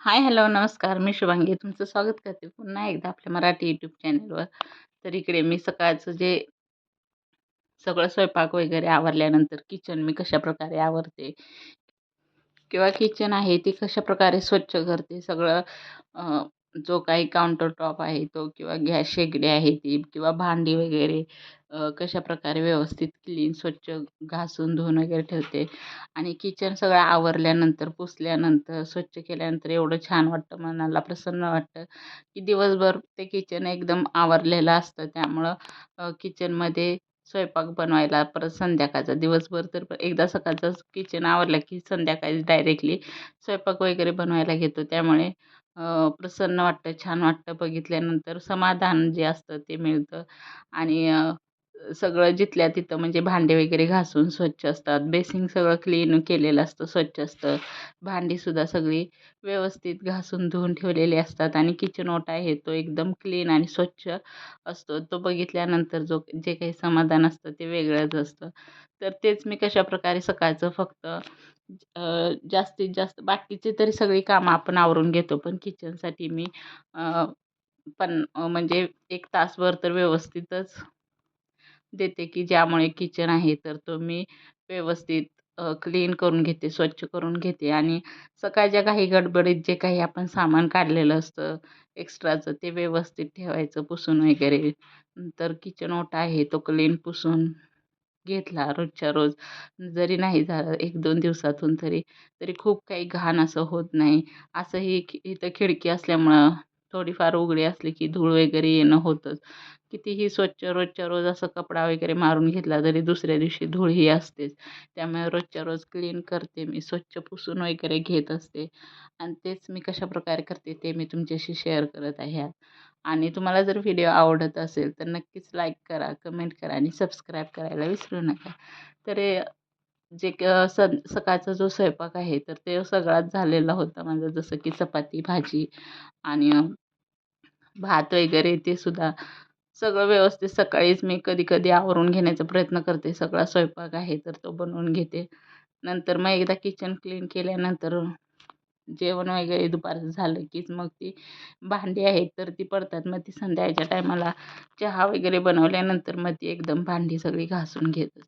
हाय, hello, नमस्कार. मी शुभांगी तुमचं स्वागत करते पुन्हा एकदा आपल्या मराठी यूट्यूब चॅनलवर. तर इकडे मी सकाळचं जे सगळं स्वयंपाक वगैरे आवरल्यानंतर किचन मी कशाप्रकारे आवरते किंवा किचन आहे ती कशाप्रकारे स्वच्छ करते सगळं. अ, जो काही काउंटर टॉप आहे तो किंवा गॅस शेगडी आहे ती किंवा भांडी वगैरे कशाप्रकारे व्यवस्थित क्लीन स्वच्छ घासून धुवून वगैरे ठेवते. आणि किचन सगळं आवरल्यानंतर पुसल्यानंतर स्वच्छ केल्यानंतर एवढं छान वाटतं, मनाला प्रसन्न वाटतं की दिवसभर ते किचन एकदम आवरलेलं असतं. त्यामुळं किचनमध्ये स्वयंपाक बनवायला परत संध्याकाळचा दिवसभर तर एकदा सकाळचंच किचन आवरलं की संध्याकाळी डायरेक्टली स्वयंपाक वगैरे बनवायला घेतो. त्यामुळे प्रसन्न वाटतं, छान वाटतं, बघितल्यानंतर समाधान जे असतं ते मिळतं. आणि सगळं जिथल्या तिथं म्हणजे भांडे वगैरे घासून स्वच्छ असतात. बेसिंग सगळं क्लीन केलेलं असतं, स्वच्छ असतं. भांडीसुद्धा सगळी व्यवस्थित घासून धुवून ठेवलेली असतात आणि किचन ओटा आहे तो एकदम क्लीन आणि स्वच्छ असतो. तो बघितल्यानंतर जे काही समाधान असतं ते वेगळंच असतं. तर तेच मी कशाप्रकारे सकाळचं फक्त जास्तीत जास्त बाकीची तरी सगळी कामं आपण आवरून घेतो. पण किचनसाठी मी अ, म्हणजे 1 तासभर तर व्यवस्थितच देते, की ज्यामुळे किचन आहे तर तो मी व्यवस्थित क्लीन करून घेते, स्वच्छ करून घेते. आणि सकाळच्या काही गडबडीत जे काही आपण सामान काढलेलं असतं एक्स्ट्राचं ते व्यवस्थित ठेवायचं पुसून वगैरे. नंतर किचन ओटा आहे तो क्लीन पुसून घेतला रोजच्या रोज. जरी नाही झालं 1-2 दिवसातून तरी खूप काही घाण असं होत नाही. असंही इथं खिडकी असल्यामुळं थोडीफार उघडी असली की धूळ वगैरे येणं होतंच. कितीही स्वच्छ रोजच्या रोज असं कपडा वगैरे मारून घेतला तरी दुसऱ्या दिवशी धूळ ही असतेच. त्यामुळे रोजच्या रोज क्लीन करते मी, स्वच्छ पुसून वगैरे घेत असते. आणि तेच मी कशाप्रकारे करते ते मी तुमच्याशी शेअर करत आहे आज. आणि तुम्हाला जर व्हिडिओ आवडत असेल तर नक्कीच लाईक करा, कमेंट करा आणि सबस्क्राईब करायला विसरू नका. तर सकाळचा जो स्वयंपाक आहे तर ते सगळाच झालेला होता माझा, जसं की चपाती, भाजी आणि भात वगैरे ते सुद्धा सगळं व्यवस्थित सकाळीच मी कधी-कधी आवरून घेण्याचा प्रयत्न करते. सगळा स्वयंपाक आहे तर तो बनवून घेते. नंतर मग एकदा किचन क्लीन केल्यानंतर जेवण वगैरे दुपारचं झालं कीच मग ती भांडी आहेत तर ती पडतात. मग ती संध्याकाळच्या टायमाला चहा वगैरे बनवल्यानंतर मग ती एकदम भांडी सगळी घासून घेते.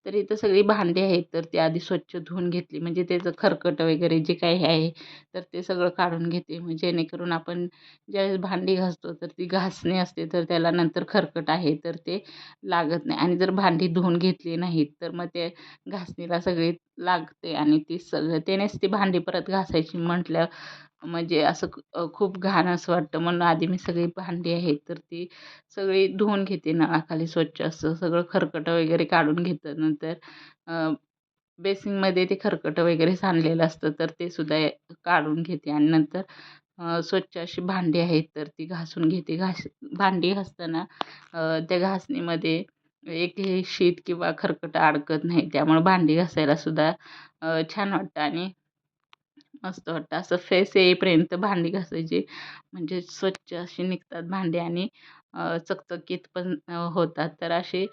तर इथं सगळी भांडी आहेत तर ती आधी स्वच्छ धुवून घेतली, म्हणजे त्याचं खरकट वगैरे जे काही आहे तर ते सगळं काढून घेते. मग जेणेकरून आपण ज्यावेळेस भांडी घासतो तर ती घासणी असते तर त्याला नंतर खरकट आहे तर ते लागत नाही. आणि जर भांडी धुवून घेतली नाहीत तर मग ते घासणीला सगळी लागते आणि ती सगळं त्यानेच ती भांडी परत घासायची म्हटलं म्हणजे असं खूप घाण असं वाटतं. म्हणून आधी मी सगळी भांडी आहेत तर ती सगळी धुवून घेते नळाखाली स्वच्छ असं सगळं खरकटं वगैरे काढून घेतं. नंतर बेसिनमध्ये ते खरकटं वगैरे सांडलेलं असतं तर ते सुद्धा काढून घेते. आणि नंतर स्वच्छ अशी भांडी आहेत तर ती घासून घेते. भांडी घासताना त्या घासणीमध्ये एकही शीत किंवा खरकटं अडकत नाही. त्यामुळे भांडी घासायला सुद्धा छान वाटतं आणि मस्त वाटतं. असं फेस येईपर्यंत भांडी घासायची म्हणजे स्वच्छ अशी निघतात भांडी आणि चकचकीत पण होतात. तर अशी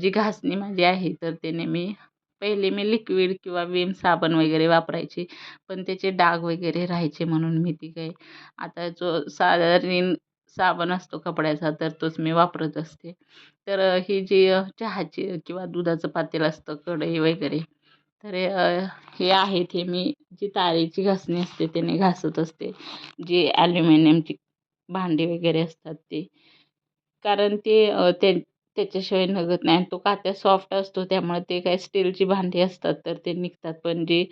जी घासणी माझी आहे तर त्याने पहिले मी लिक्विड किंवा विम साबण वगैरे वापरायची. पण त्याचे डाग वगैरे राहायचे म्हणून मी ती काही आता जो साधारण साबण असतो कपड्याचा तर तोच मी वापरत असते. तर ही जी चहाची किंवा दुधाचं पातेलं असतं, कढई वगैरे तर हे आहेत हे मी जी तारेची घासणी असते त्याने घासत असते. जी ॲल्युमिनियमची भांडी वगैरे असतात ते. कारण त्याच्याशिवाय निघत नाही आणि तो कात्या सॉफ्ट असतो त्यामुळे ते काय स्टीलची भांडी असतात तर ते निघतात. पण जी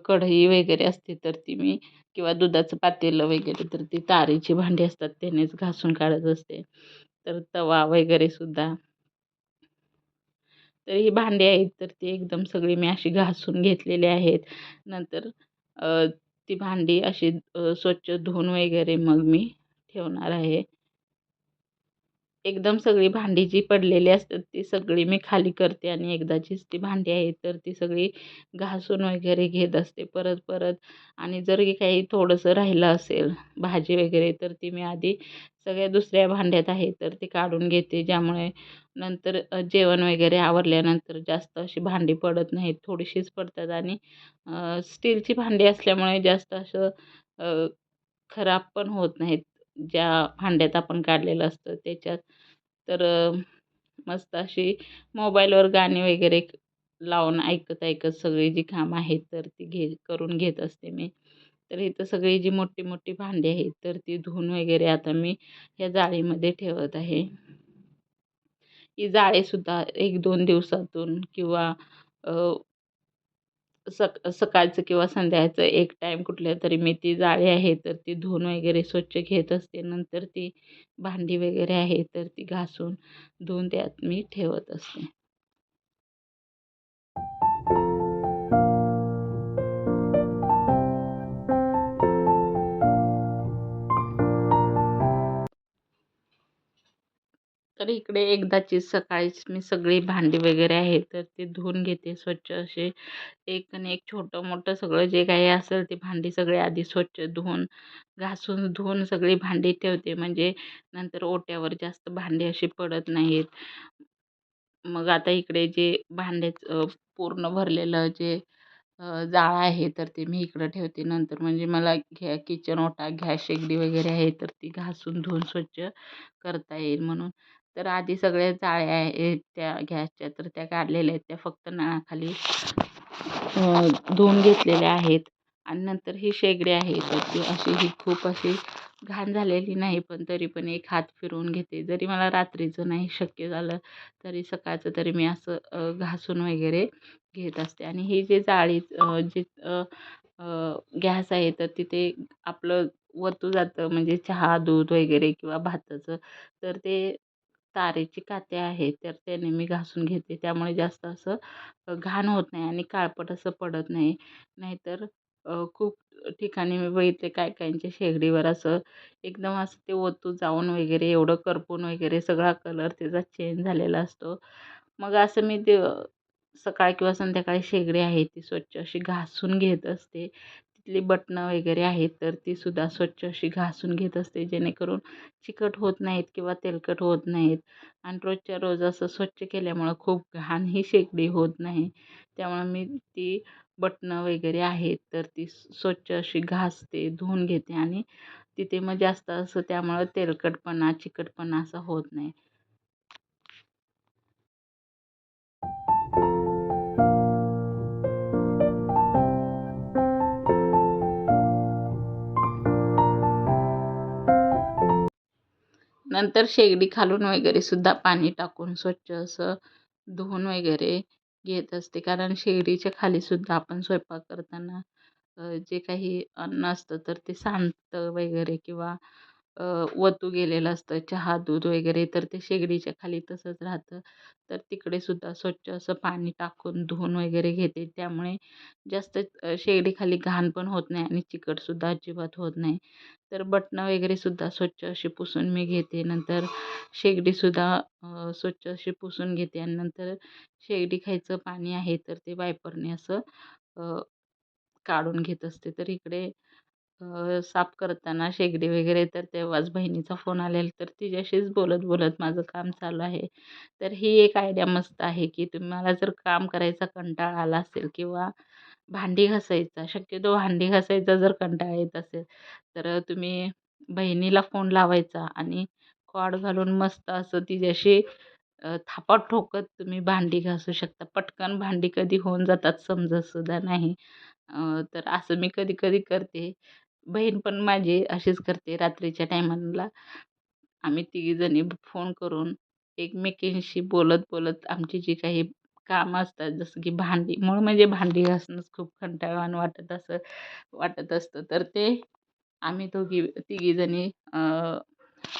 कढई वगैरे असते तर ती मी किंवा दुधाचं पातेलं वगैरे तर ती तारेची भांडी असतात त्यानेच घासून काढत असते. तर तवा वगैरे सुद्धा. तर ही भांडी आहेत तर ती एकदम सगळी मी अशी घासून घेतलेली आहेत. नंतर अ, ती भांडी अशी स्वच्छ धुवून वगैरे मग मी ठेवणार आहे. एकदम सगळी भांडी जी पडलेली असतात ती सगळी मी खाली करते आणि एकदाचीच ती भांडी आहे तर ती सगळी घासून वगैरे घेत असते परत-परत. आणि जर काही थोडंसं राहिलं असेल भाजी वगैरे तर ती मी आधी सगळ्या दुसऱ्या भांड्यात आहे तर ती काढून घेते. ज्यामुळे नंतर जेवण वगैरे आवरल्यानंतर जास्त अशी भांडी पडत नाहीत, थोडीशीच पडतात. आणि स्टीलची भांडी असल्यामुळे जास्त असं खराब पण होत नाहीत. ज्या भांड्यात आपण काढलेलं असतं त्याच्यात. तर मस्त अशी मोबाईलवर गाणी वगैरे लावून ऐकत-ऐकत सगळी जी कामं आहेत तर ती करून घेत असते मी. तर इथं सगळी जी मोठी-मोठी भांडी आहेत तर ती धुवून वगैरे आता मी या जाळीमध्ये ठेवत आहे. ही जाळीसुद्धा 1-2 दिवसातून किंवा अ, सकाळचं किंवा संध्याकाळचं एक टाईम कुठल्यातरी मी ती जाळी आहे तर ती धुवून वगैरे स्वच्छ घेत असते. नंतर ती भांडी वगैरे आहे तर ती घासून धुवून त्यात मी ठेवत असते. तर इकडे एकदाचीच सकाळीच मी सगळी भांडी वगैरे आहेत तर ती धुवून घेते स्वच्छ असे. एक आणि एक छोटं-मोठं सगळं जे काही असेल ती भांडी सगळी आधी स्वच्छ धुवून, घासून धुवून सगळी भांडी ठेवते. म्हणजे नंतर ओट्यावर जास्त भांडी अशी पडत नाहीत. मग आता इकडे जे भांड्याचं पूर्ण भरलेलं जे जाळं आहे तर ते मी इकडं ठेवते. नंतर म्हणजे मला किचन ओटा, गॅस शेगडी वगैरे आहे तर ती घासून धुवून स्वच्छ करता येईल म्हणून. तर आधी सगळ्या जाळ्या आहेत त्या गॅसच्या तर त्या काढलेल्या आहेत. त्या फक्त नळाखाली धुवून घेतलेल्या आहेत. आणि नंतर ही शेगडी आहे तर ती अशी ही खूप अशी घाण झालेली नाही, पण तरी पण एक हात फिरवून घेते. जरी मला रात्रीचं नाही शक्य झालं तरी सकाळचं तरी मी असं घासून वगैरे घेत असते. आणि ही जी जाळी जी गॅस आहे तर तिथे आपलं ओतू जातं म्हणजे चहा, दूध वगैरे किंवा भाताचं. तर ते तारेची काते आहेत तर त्याने मी घासून घेते. त्यामुळे जास्त असं घाण होत नाही आणि काळपट असं पडत नाही. नाहीतर खूप ठिकाणी मी बघितले काही काहींच्या शेगडीवर असं एकदम असं ते ओतू जाऊन वगैरे एवढं करपून वगैरे सगळा कलर त्याचा चेंज झालेला असतो. मग असं मी ते सकाळी किंवा संध्याकाळी शेगडी आहे ती स्वच्छ अशी घासून घेत असते. तिथली बटणं वगैरे आहेत तर तीसुद्धा स्वच्छ अशी घासून घेत असते जेणेकरून चिकट होत नाहीत किंवा तेलकट होत नाहीत. आणि रोजच्या रोज असं स्वच्छ केल्यामुळं खूप घाण ही शेगडी होत नाही. त्यामुळे मी ती बटणं वगैरे आहेत तर ती स्वच्छ अशी घासते, धुवून घेते आणि तिथे मग जास्त असं त्यामुळं तेलकटपणा, चिकटपणा असा होत नाही. नंतर शेगडी खालून वगैरे सुद्धा पाणी टाकून स्वच्छ असं धुवून वगैरे घेत असते. कारण शेगडीच्या खाली सुद्धा आपण स्वयंपाक करताना जे काही अन्न असतं तर ते सांडतं वगैरे किंवा ओतू गेलेलं असतं चहा, दूध वगैरे तर ते शेगडीच्या खाली तसंच राहतं. तर तिकडे सुद्धा स्वच्छ असं पाणी टाकून धुवून वगैरे घेते. त्यामुळे जास्त शेगडीखाली घाण पण होत नाही आणि चिकटसुद्धा अजिबात होत नाही. तर बटणं वगैरे सुद्धा स्वच्छ अशी पुसून मी घेते. नंतर शेगडीसुद्धा स्वच्छ अशी पुसून घेते आणि नंतर शेगडी खायचं पाणी आहे तर ते वायपरने असं अ, काढून घेत असते. तर इकडे साफ करताना शेगडी वगैरे तर तेव्हाच बहिणीचा फोन आलेला तर तिच्याशीच बोलत-बोलत माझं काम चालू आहे. तर ही एक आयडिया मस्त आहे, की तुम्हाला जर काम करायचा कंटाळा आला असेल किंवा भांडी घासायचा शक्यतो भांडी घासायचा जर कंटाळा येत असेल, तर तुम्ही बहिणीला फोन लावायचा आणि कॉर्ड घालून मस्त असं तिच्याशी थापा ठोकत तुम्ही भांडी घासू शकता. पटकन भांडी कधी होऊन जातात समजतसुद्धा नाही. तर असं मी कधी-कधी करते. बहीण पण माझी अशीच करते रात्रीच्या टायमाला आम्ही तिघीजणी फोन करून एकमेकींशी बोलत-बोलत आमची जी काही कामं असतात जसं की भांडी मूळ म्हणजे भांडी घासणंच खूप कंटाळवाणं वाटत असतं. तर ते आम्ही तिघीजणी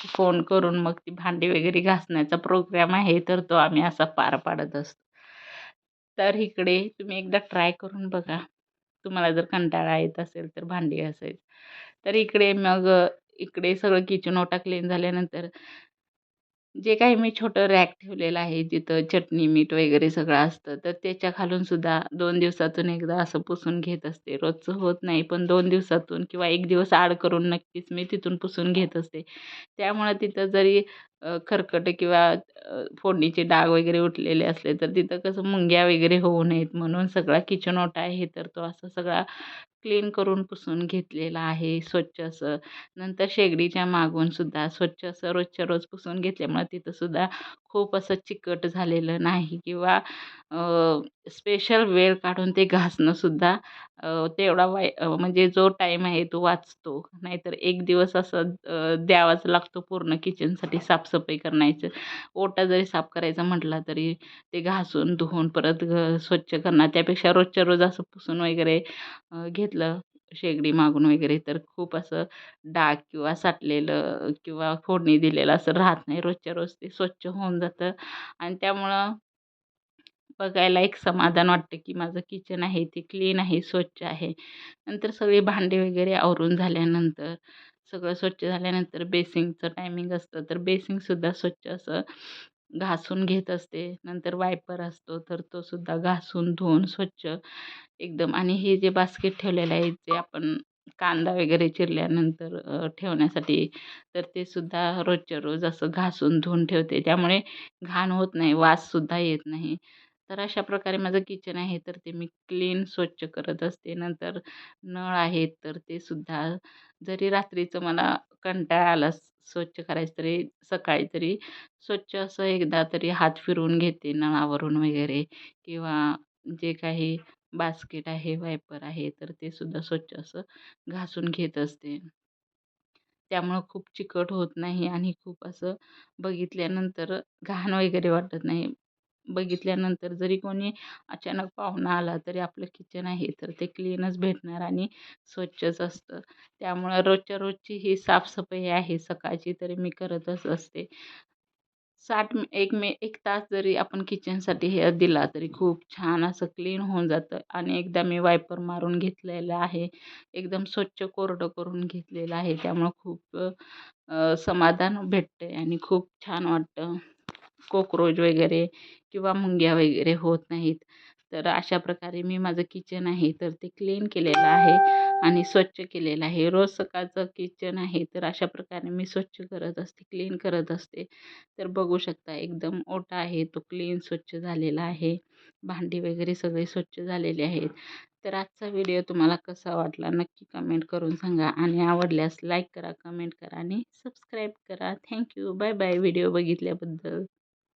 फोन करून मग ती भांडी वगैरे घासण्याचा प्रोग्राम आहे तर तो आम्ही असा पार पाडत असतो. तर इकडे तुम्ही एकदा ट्राय करून बघा. तुम्हाला जर कंटाळा येत असेल तर भांडी घासायचं. तर इकडे मग इकडे सगळं किचन ओटा क्लीन झाल्यानंतर जे काही मी छोटं रॅक ठेवलेलं आहे, जिथं चटणी, मीठ वगैरे सगळं असतं, तर त्याच्या खालून सुद्धा 2 दिवसातून एकदा असं पुसून घेत असते. रोजचं होत नाही, पण 2 दिवसातून किंवा 1 दिवस आड करून नक्कीच मी तिथून पुसून घेत असते. त्यामुळे तिथं जरी खरकटे किंवा फोडणीचे डाग वगैरे उठलेले असले, तर तिथं कसं मुंग्या वगैरे होऊ नयेत म्हणून सगळा किचन ओटा आहे, तर तो असा सगळा क्लीन करून पुसून घेतलेलं आहे स्वच्छ असं. नंतर शेगडीच्या मागून सुद्धा स्वच्छ असं रोजच्या रोज पुसून घेतल्यामुळे तिथं सुद्धा खूप असं चिकट झालेलं नाही किंवा स्पेशल वेळ काढून ते घासणं सुद्धा तेवढा म्हणजे जो टाईम आहे तो वाचतो. नाहीतर एक दिवस असं द्यावाच लागतो पूर्ण किचनसाठी साफसफाई करण्याचं. ओटा जरी साफ करायचा म्हटला तरी ते घासून, धुवून परत स्वच्छ करणार. त्यापेक्षा रोजच्या रोज असं पुसून वगैरे घेतलं शेगडी मागून वगैरे तर खूप असं डाग किंवा साठलेलं किंवा फोडणी दिलेलं असं राहत नाही. रोजच्या रोज ते स्वच्छ होऊन जातं आणि त्यामुळं बघायला एक समाधान वाटतं, की माझं किचन आहे ते क्लीन आहे, स्वच्छ आहे. नंतर सगळी भांडी वगैरे आवरून झाल्यानंतर, सगळं स्वच्छ झाल्यानंतर बेसिंगचं टायमिंग असतं, तर बेसिंगसुद्धा स्वच्छ असं घासून घेत असते. नंतर वायपर असतो, तर तो सुद्धा घासून, धुवून स्वच्छ एकदम आणि हे जे बास्केट ठेवलेलं आहे, जे आपण कांदा वगैरे चिरल्यानंतर ठेवण्यासाठी, तर ते सुद्धा रोजच्या रोज असं घासून, धुवून ठेवते. त्यामुळे घाण होत नाही, वाससुद्धा येत नाही. तर अशा प्रकारे माझं किचन आहे, तर ते मी क्लीन स्वच्छ करत असते. नंतर नळ आहेत, तर ते सुद्धा जरी रात्रीचं मला कंटाळा आला स्वच्छ करायचं, तरी सकाळी तरी स्वच्छ असं एकदा तरी हात फिरवून घेते नळावरून वगैरे किंवा जे काही बास्केट आहे, वायपर आहे, तर ते सुद्धा स्वच्छ असं घासून घेत असते. त्यामुळं खूप चिकट होत नाही आणि खूप असं बघितल्यानंतर घाण वगैरे वाटत नाही. बघितल्यानंतर जरी कोणी अचानक पाहुणा आला तरी आपलं किचन आहे तर ते क्लीनच भेटणार आणि स्वच्छच असतं. त्यामुळं रोजच्या रोजची ही साफसफाई आहे सकाळची तरी मी करतच असते. 1 तास जरी आपण किचनसाठी हे दिला तरी खूप छान असं क्लीन होऊन जातं आणि एकदा मी वायपर मारून घेतलेलं आहे. एकदम स्वच्छ कोरडं करून घेतलेलं आहे. त्यामुळं खूप समाधान भेटते आणि खूप छान वाटतं. कॉकरोच वगैरे किंवा मुंग्या वगैरे होत नाहीत. तर अशा प्रकारे मी माझं किचन आहे तर ते क्लीन केलेलं आहे आणि स्वच्छ केलेलं आहे. रोज सकाळचं किचन आहे तर अशा प्रकारे मी स्वच्छ करत असते, क्लीन करत असते. तर बघू शकता एकदम ओटा आहे तो क्लीन स्वच्छ झालेला आहे. भांडी वगैरे सगळे स्वच्छ झालेले आहेत. तर आजचा व्हिडिओ तुम्हाला कसा वाटला नक्की कमेंट करून सांगा आणि आवडल्यास लाईक करा, कमेंट करा आणि सबस्क्राईब करा. Thank bye bye video बघितल्याबद्दल.